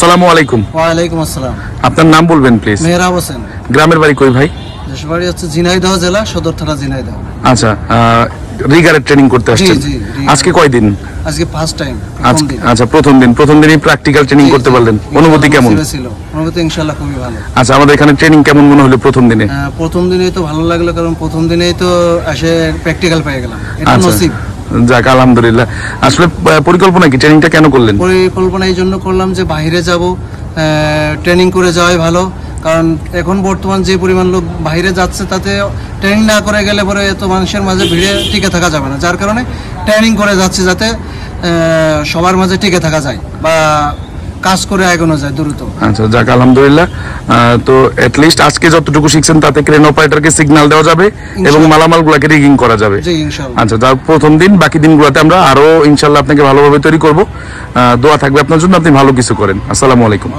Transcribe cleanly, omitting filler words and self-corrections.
আসসালামু আলাইকুম। ওয়ালাইকুম আসসালাম। আপনার নাম বলবেন প্লিজ? মেহরাব হোসেন। গ্রামের বাড়ি কই ভাই? দেশের বাড়ি হচ্ছে ঝিনাইদহ জেলা, সদর থানা ঝিনাইদহ। আচ্ছা, রিগারের ট্রেনিং করতে আসছেন? জি, আজকে কয়দিন? আজকে ফার্স্ট টাইম। আচ্ছা, প্রথম দিনই প্র্যাকটিক্যাল ট্রেনিং করতে পারলেন, অনুভূতি কেমন? অনুভূতি ইনশাআল্লাহ খুবই ভালো। আচ্ছা, আমাদের এখানে ট্রেনিং কেমন মনে হলো প্রথম দিনে? প্রথম দিনেই তো ভালো লাগলো, কারণ প্রথম দিনেই তো এসে প্র্যাকটিক্যাল পেয়ে গেলাম, এটা আচ্ছা, নসিব। যাক আলহামদুলিল্লাহ। আসলে পরিকল্পনা কি, ট্রেনিংটা কেন করলেন? পরিকল্পনা এই জন্য করলাম যে বাইরে যাব, ট্রেনিং করে যাওয়াই ভালো। কারণ এখন বর্তমান যে পরিমাণ লোক বাইরে যাচ্ছে, তাতে ট্রেনিং না করে গেলে পরে এত মানুষের মাঝে ভিড়ে টিকে থাকা যাবে না। যার কারণে ট্রেনিং করে যাচ্ছে, যাতে সবার মাঝে টিকে থাকা যায় বা কাজ করে এগোনো যায় দ্রুত। আচ্ছা, যাক আলহামদুলিল্লাহ। তো এট লিস্ট আজকে যতটুকু শিখছেন তাতে ক্রেন অপারেটরকে সিগন্যাল দেওয়া যাবে এবং মালামালগুলোকে রিগিং করা যাবে। জি ইনশাআল্লাহ। আচ্ছা, তার প্রথম দিন, বাকি দিনগুলোতে আমরা আরো ইনশাআল্লাহ আপনাকে ভালোভাবে তৈরি করব। দোয়া থাকবে আপনার জন্য, আপনি ভালো কিছু করেন। আসসালামু আলাইকুম।